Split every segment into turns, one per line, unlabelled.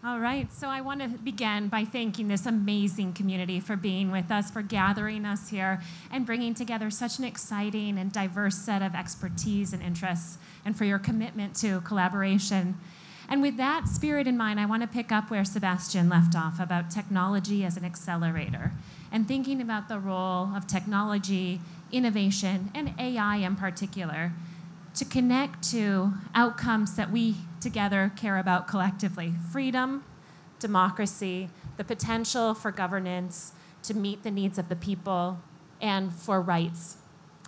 All right, so I want to begin by thanking this amazing community for being with us, for gathering us here, and bringing together such an exciting and diverse set of expertise and interests, and for your commitment to collaboration. And with that spirit in mind, I want to pick up where Sebastian left off about technology as an accelerator, and thinking about the role of technology, innovation, and AI in particular, to connect to outcomes that we together care about collectively: freedom, democracy, the potential for governance to meet the needs of the people, and for rights.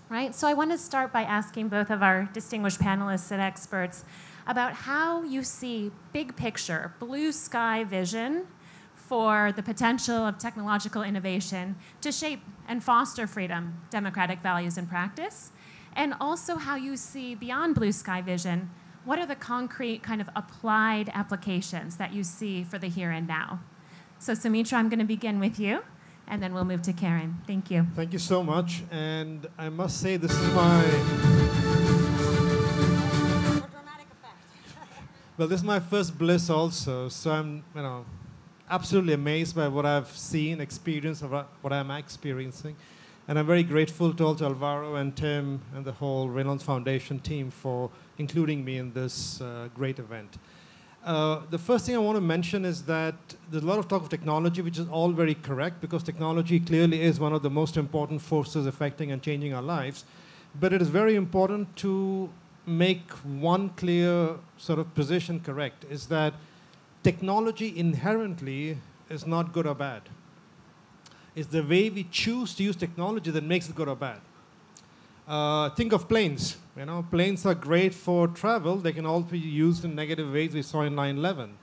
Right? So I want to start by asking both of our distinguished panelists and experts about how you see big picture, blue sky vision for the potential of technological innovation to shape and foster freedom, democratic values, and practice, and also how you see beyond blue sky vision, what are the concrete kind of applied applications that you see for the here and now? So Soumitra, I'm going to begin with you, and then we'll move to Keren. Thank you.
Thank you so much. And I must say, this is my...
dramatic effect.
Well, this is my first Bliss also, so I'm, absolutely amazed by what I've seen, experienced, what I'm experiencing. And I'm very grateful to also Alvaro and Tim and the whole Reynolds Foundation team for including me in this great event. The first thing I want to mention is that there's a lot of talk of technology, which is all very correct, because technology clearly is one of the most important forces affecting and changing our lives. But it is very important to make one clear sort of position correct, is that technology inherently is not good or bad. It's the way we choose to use technology that makes it good or bad. Think of planes. Planes are great for travel. They can also be used in negative ways. We saw in 9/11.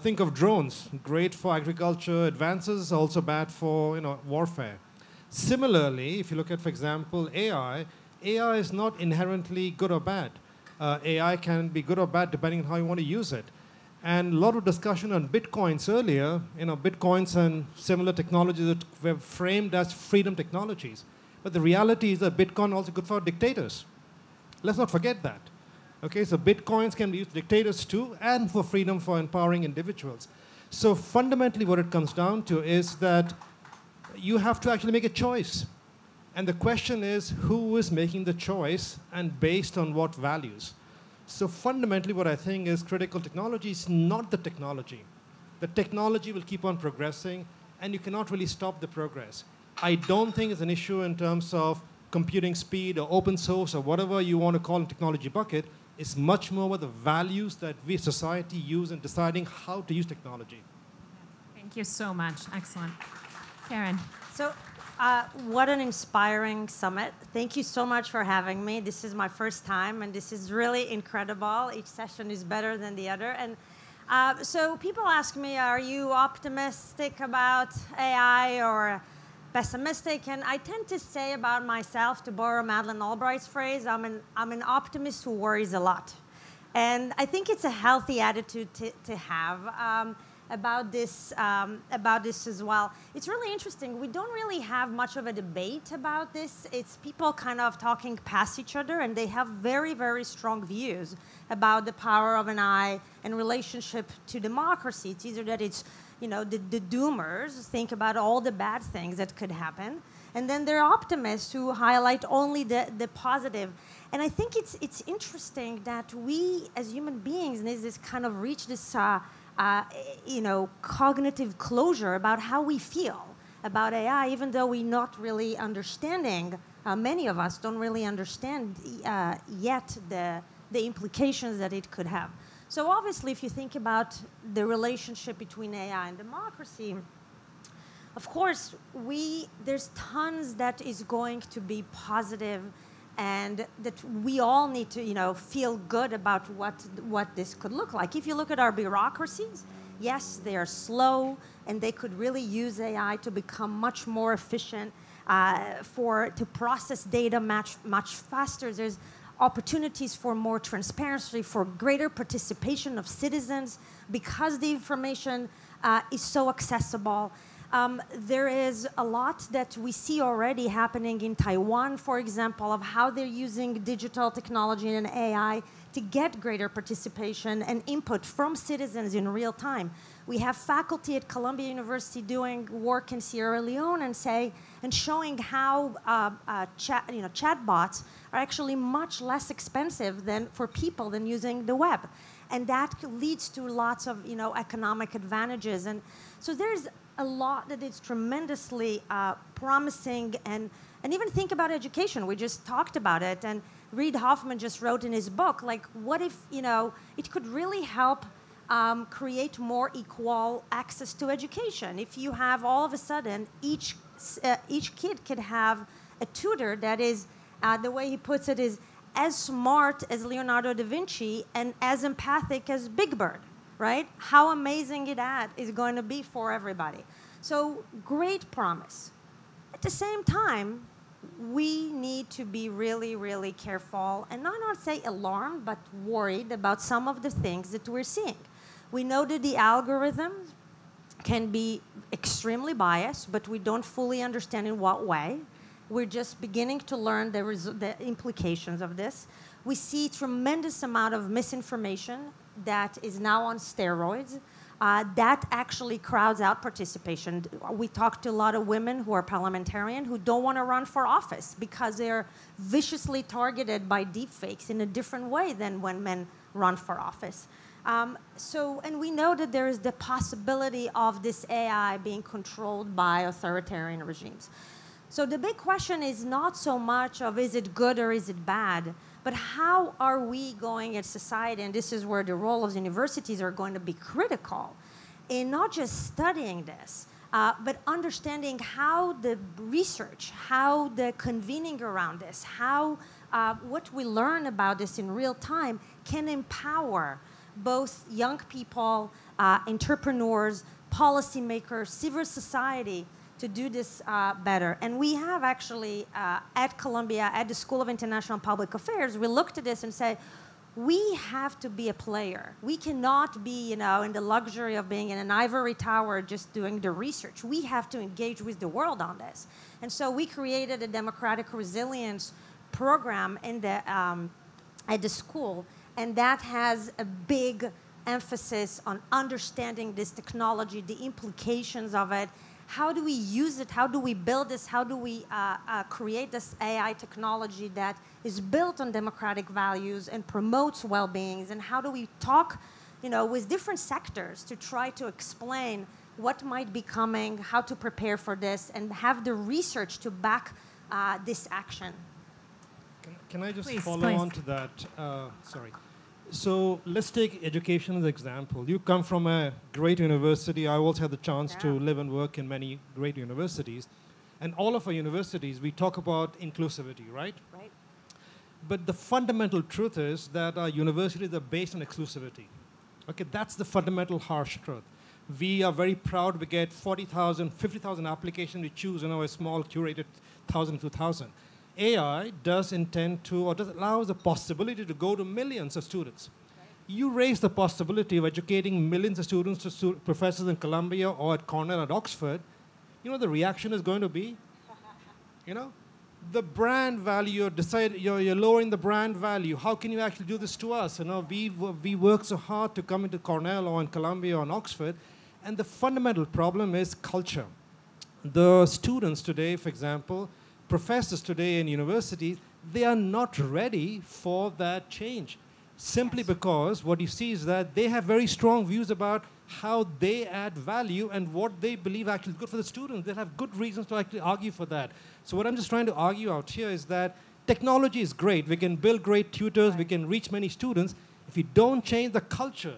Think of drones. Great for agriculture advances, also bad for warfare. Similarly, if you look at, for example, AI is not inherently good or bad. AI can be good or bad depending on how you want to use it. And a lot of discussion on bitcoins earlier, bitcoins and similar technologies that were framed as freedom technologies. But the reality is that Bitcoin is also good for dictators. Let's not forget that. Okay, so Bitcoins can be used for dictators too, and for freedom, for empowering individuals. So fundamentally what it comes down to is that you have to actually make a choice. And the question is, who is making the choice and based on what values? So fundamentally what I think is critical technology is not the technology. The technology will keep on progressing, and you cannot really stop the progress. I don't think it's an issue in terms of computing speed or open source or whatever you want to call in technology bucket. It's much more about the values that we as society use in deciding how to use technology.
Thank you so much. Excellent. Keren.
So, what an inspiring summit. Thank you so much for having me. This is my first time, and this is really incredible. Each session is better than the other. And so people ask me, are you optimistic about AI or pessimistic? And I tend to say about myself, to borrow Madeleine Albright's phrase, I'm an optimist who worries a lot. And I think it's a healthy attitude to have. About this as well. It's really interesting. We don't really have much of a debate about this. It's people kind of talking past each other, and they have very, very strong views about the power of an eye and relationship to democracy. It's either that it's, the doomers think about all the bad things that could happen, and then there are optimists who highlight only the positive. And I think it's interesting that we, as human beings, need this kind of reach this cognitive closure about how we feel about AI, even though we're not really understanding. Many of us don't really understand yet the implications that it could have. So obviously, if you think about the relationship between AI and democracy, of course, there's tons that is going to be positive, and that we all need to, feel good about what this could look like. If you look at our bureaucracies, yes, they are slow, and they could really use AI to become much more efficient, to process data much faster. There's opportunities for more transparency, for greater participation of citizens, because the information is so accessible. There is a lot that we see already happening in Taiwan, for example, of how they're using digital technology and AI to get greater participation and input from citizens in real time. We have faculty at Columbia University doing work in Sierra Leone and showing how chatbots are actually much less expensive for people than using the web. And that leads to lots of economic advantages. And so there's a lot that is tremendously promising. And even think about education. We just talked about it. And Reid Hoffman just wrote in his book, like, what if it could really help create more equal access to education? If you have all of a sudden each kid could have a tutor that is, the way he puts it, is as smart as Leonardo da Vinci and as empathic as Big Bird, right? How amazing that is going to be for everybody. So great promise. At the same time, we need to be really, really careful and not say alarmed, but worried about some of the things that we're seeing. We know that the algorithms can be extremely biased, but we don't fully understand in what way. We're just beginning to learn the implications of this. We see tremendous amount of misinformation that is now on steroids. That actually crowds out participation. We talked to a lot of women who are parliamentarian who don't want to run for office because they're viciously targeted by deepfakes in a different way than when men run for office. And we know that there is the possibility of this AI being controlled by authoritarian regimes. So the big question is not so much of is it good or is it bad, but how are we going as society, and this is where the role of the universities are going to be critical, in not just studying this, but understanding how the research, how the convening around this, how what we learn about this in real time can empower both young people, entrepreneurs, policymakers, civil society to do this better. And we have actually, at Columbia, at the School of International Public Affairs, we looked at this and said, we have to be a player. We cannot be, in the luxury of being in an ivory tower just doing the research. We have to engage with the world on this. And so we created a democratic resilience program at the school, and that has a big emphasis on understanding this technology, the implications of it. How do we use it? How do we build this? How do we create this AI technology that is built on democratic values and promotes well-being? And how do we talk, with different sectors to try to explain what might be coming, how to prepare for this, and have the research to back this action?
Can I just follow on to that? Sorry. So let's take education as an example. You come from a great university. I also had the chance to live and work in many great universities. And all of our universities, we talk about inclusivity, right?
Right.
But the fundamental truth is that our universities are based on exclusivity. Okay, that's the fundamental harsh truth. We are very proud we get 40,000, 50,000 applications we choose, a small curated 1,000, 2,000. AI does intend to, or does allow the possibility to go to millions of students. Right. You raise the possibility of educating millions of students to professors in Columbia or at Cornell at Oxford, the reaction is going to be, the brand value, you're lowering the brand value. How can you actually do this to us? We work so hard to come into Cornell or in Columbia or in Oxford, and the fundamental problem is culture. The students today, for example, professors today in universities, they are not ready for that change. Simply because what you see is that they have very strong views about how they add value and what they believe actually is good for the students. They have good reasons to actually argue for that. So what I'm just trying to argue out here is that technology is great. We can build great tutors. We can reach many students. If you don't change the culture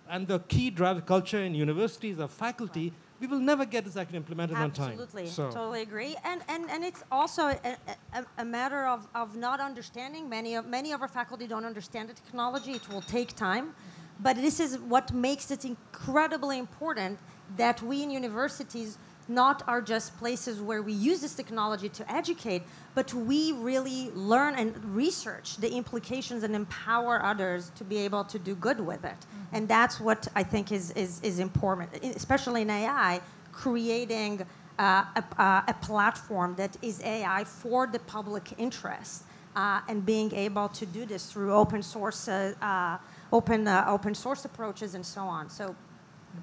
and the key driver culture in universities or faculty, we will never get this actually implemented on time.
Absolutely, totally agree. And it's also a matter of not understanding. Many of our faculty don't understand the technology. It will take time. But this is what makes it incredibly important that we in universities not are just places where we use this technology to educate, but we really learn and research the implications and empower others to be able to do good with it. Mm-hmm. And that's what I think is important, especially in AI, creating a platform that is AI for the public interest and being able to do this through open source approaches and so on. So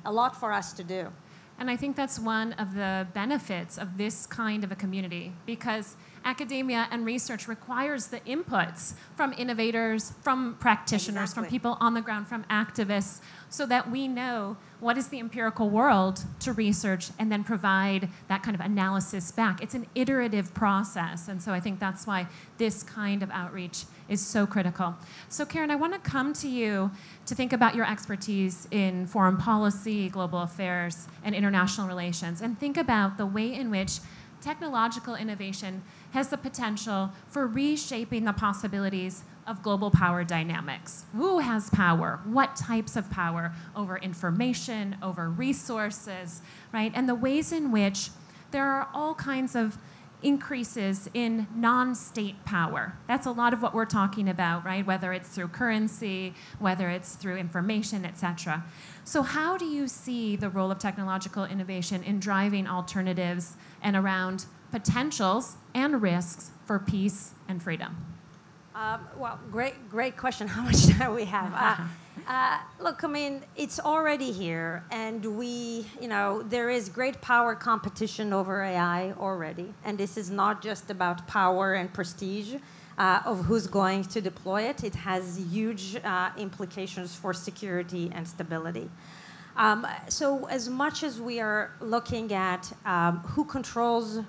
a lot for us to do.
And I think that's one of the benefits of this kind of a community, because academia and research requires the inputs from innovators, from practitioners, from people on the ground, from activists, so that we know what is the empirical world to research and then provide that kind of analysis back. It's an iterative process, and so I think that's why this kind of outreach is so critical. So Keren, I want to come to you to think about your expertise in foreign policy, global affairs, and international relations, and think about the way in which technological innovation has the potential for reshaping the possibilities of global power dynamics. Who has power? What types of power over information, over resources, right? And the ways in which there are all kinds of increases in non-state power. That's a lot of what we're talking about, right? Whether it's through currency, whether it's through information, et cetera. So how do you see the role of technological innovation in driving alternatives and around potentials and risks for peace and freedom?
Well, great question. How much time we have? Look, I mean, it's already here, and there is great power competition over AI already, and this is not just about power and prestige of who's going to deploy it. It has huge implications for security and stability. So as much as we are looking at who controls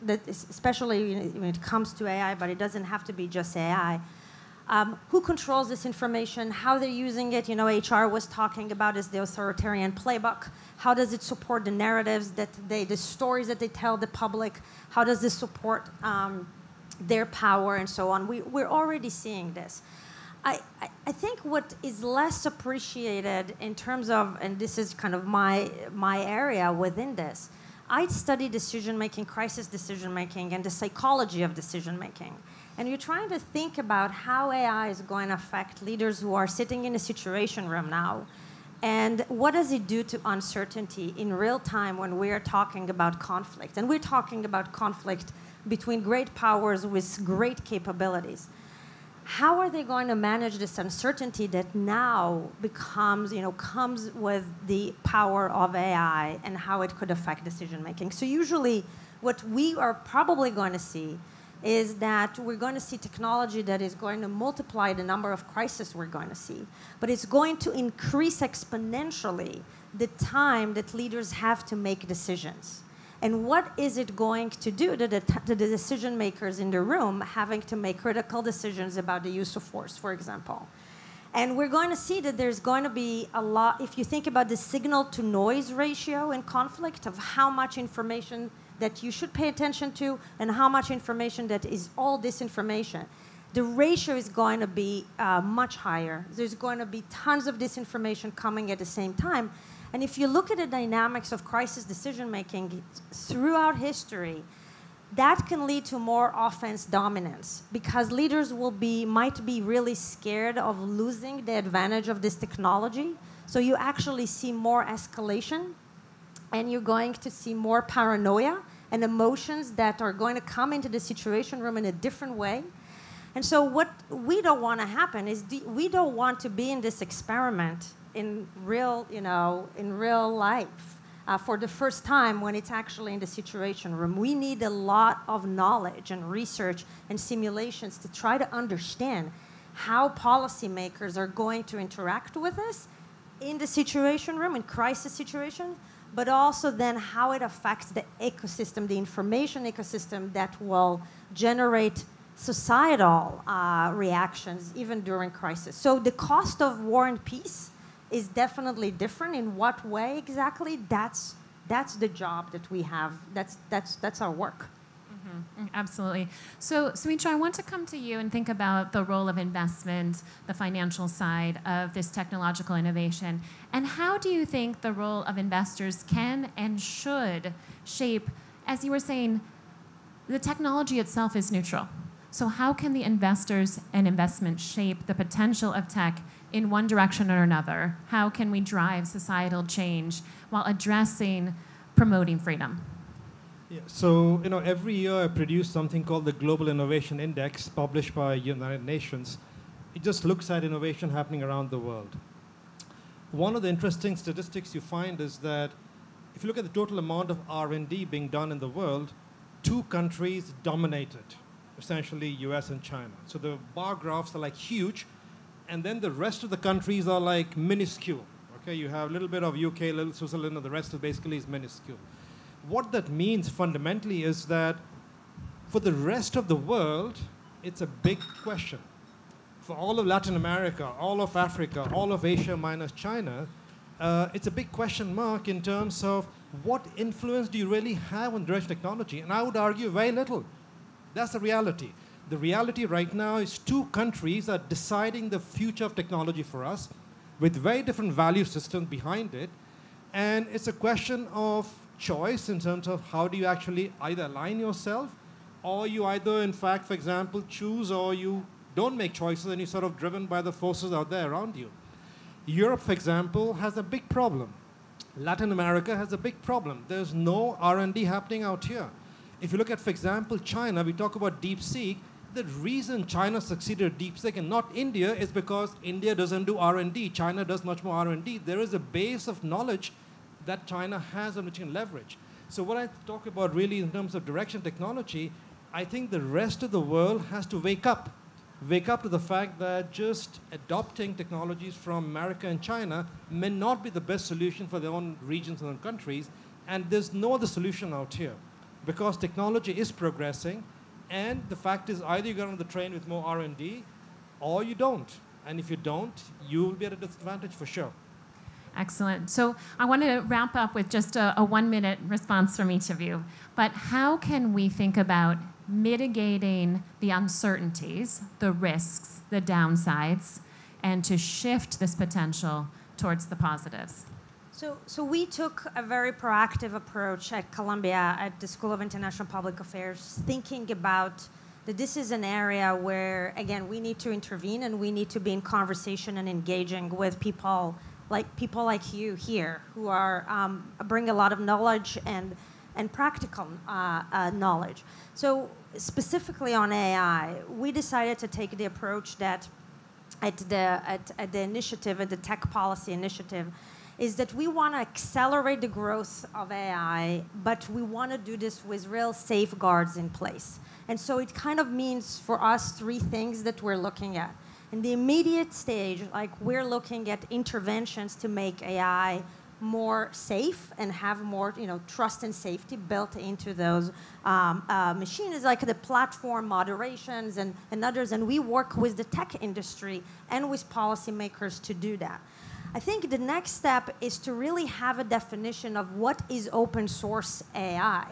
that, especially when it comes to AI, but it doesn't have to be just AI. Who controls this information? How they're using it? HR was talking about is the authoritarian playbook. How does it support the narratives the stories that they tell the public? How does this support their power and so on? We're already seeing this. I think what is less appreciated in terms of, and this is kind of my area within this, I study decision-making, crisis decision-making, and the psychology of decision-making. And you're trying to think about how AI is going to affect leaders who are sitting in a situation room now. And what does it do to uncertainty in real time when we are talking about conflict? And we're talking about conflict between great powers with great capabilities. How are they going to manage this uncertainty that now comes with the power of AI and how it could affect decision making? So usually what we are probably going to see is that we're going to see technology that is going to multiply the number of crises we're going to see. But it's going to increase exponentially the time that leaders have to make decisions. And what is it going to do to the decision makers in the room having to make critical decisions about the use of force, for example? And we're going to see that there's going to be a lot, if you think about the signal to noise ratio in conflict of how much information that you should pay attention to and how much information that is all disinformation, the ratio is going to be much higher. There's going to be tons of disinformation coming at the same time. And if you look at the dynamics of crisis decision-making throughout history, that can lead to more offense dominance because leaders might be really scared of losing the advantage of this technology. So you actually see more escalation, and you're going to see more paranoia and emotions that are going to come into the situation room in a different way. And so what we don't want to happen is we don't want to be in this experiment in real life for the first time when it's actually in the situation room. We need a lot of knowledge and research and simulations to try to understand how policymakers are going to interact with this in the situation room, in crisis situation, but also then how it affects the ecosystem, the information ecosystem that will generate societal reactions even during crisis. So the cost of war and peace is definitely different. In what way exactly? That's the job that we have. That's our work.
Mm-hmm. Absolutely. So, Soumitra, I want to come to you and think about the role of investment, the financial side of this technological innovation, and how do you think the role of investors can and should shape, as you were saying, the technology itself is neutral. So how can the investors and investment shape the potential of tech in one direction or another? How can we drive societal change while promoting freedom?
Yeah, so every year I produce something called the Global Innovation Index, published by United Nations. It just looks at innovation happening around the world. one of the interesting statistics you find is that if you look at the total amount of R&D being done in the world, two countries dominate it, essentially US and China. So the bar graphs are like huge, and then the rest of the countries are like minuscule. Okay, you have a little bit of UK, a little Switzerland, and the rest of basically is minuscule. What that means fundamentally is that for the rest of the world, it's a big question. For all of Latin America, all of Africa, all of Asia minus China, it's a big question mark in terms of what influence do you really have on direction technology? And I would argue very little. That's the reality. The reality right now is two countries are deciding the future of technology for us with very different value systems behind it. And it's a question of choice in terms of how do you actually either align yourself or you either, in fact, for example, choose or you don't make choices and you're sort of driven by the forces out there around you. Europe, for example, has a big problem. Latin America has a big problem. There's no R&D happening out here. If you look at, for example, China, we talk about DeepSeek. The reason China succeeded at DeepSeek and not India is because India doesn't do R&D. China does much more R&D. There is a base of knowledge that China has on which you can leverage. So what I talk about really in terms of direction technology, I think the rest of the world has to wake up to the fact that just adopting technologies from America and China may not be the best solution for their own regions and own countries, and there's no other solution out here because technology is progressing, and the fact is either you get on the train with more R&D or you don't. And if you don't, you will be at a disadvantage for sure.
Excellent. So I want to wrap up with just a 1-minute response from each of you. But how can we think about mitigating the uncertainties, the risks, the downsides, and to shift this potential towards the positives?
So we took a very proactive approach at Columbia, at the School of International Public Affairs, thinking about that this is an area where, again, we need to intervene and we need to be in conversation and engaging with people like you here, who are bring a lot of knowledge and practical knowledge. So specifically on AI, we decided to take the approach that at the initiative, at the Tech Policy Initiative, is that we want to accelerate the growth of AI, but we want to do this with real safeguards in place. And so it kind of means for us 3 things that we're looking at. In the immediate stage, like we're looking at interventions to make AI more safe and have more, trust and safety built into those machines, like the platform moderations and others. And we work with the tech industry and with policymakers to do that. I think the next step is to really have a definition of what is open source AI.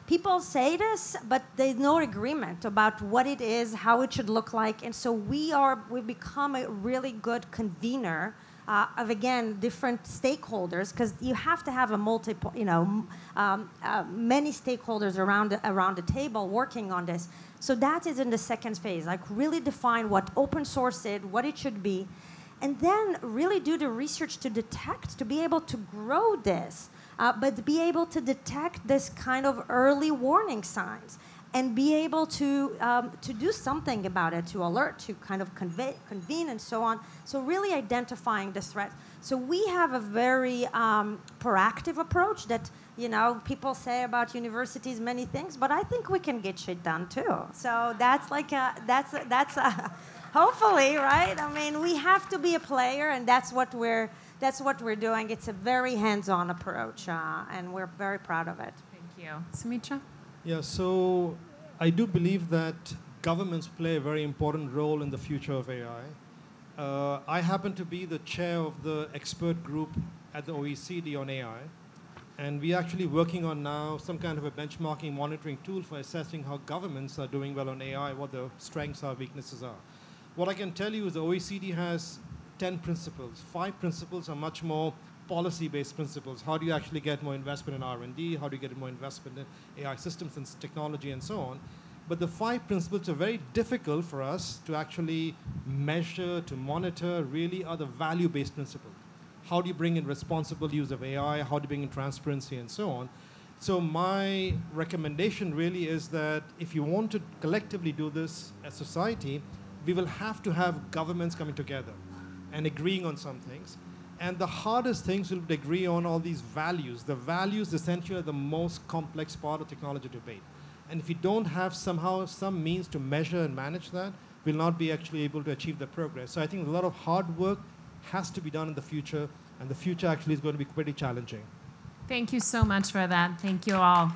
People say this, but there's no agreement about what it is, how it should look like, and so we've become a really good convener of, again, different stakeholders, because you have to have a many stakeholders around the table working on this. So that is in the second phase, like really define what open source is, what it should be, and then really do the research to detect, to be able to grow this. But be able to detect this kind of early warning signs and be able to do something about it, to alert, to kind of convene and so on. So really identifying the threat. So we have a very proactive approach that, people say about universities many things, but I think we can get shit done too. So that's hopefully, right? I mean, we have to be a player, and that's what we're doing. It's a very hands-on approach, and we're very proud of it.
Thank you. Soumitra?
Yeah, so I do believe that governments play a very important role in the future of AI. I happen to be the chair of the expert group at the OECD on AI, and we're actually working on now some kind of a benchmarking monitoring tool for assessing how governments are doing well on AI, what their strengths are, weaknesses are. What I can tell you is the OECD has 10 principles. 5 principles are much more policy-based principles. How do you actually get more investment in R&D? How do you get more investment in AI systems and technology and so on? But the 5 principles are very difficult for us to actually measure, to monitor, really are the value-based principles. How do you bring in responsible use of AI? How do you bring in transparency and so on? So my recommendation really is that if you want to collectively do this as society, we will have to have governments coming together and agreeing on some things. And the hardest things will be to agree on all these values. The values essentially are the most complex part of technology debate. And if you don't have somehow some means to measure and manage that, we'll not be actually able to achieve the progress. So I think a lot of hard work has to be done in the future, and the future actually is going to be pretty challenging.
Thank you so much for that. Thank you all.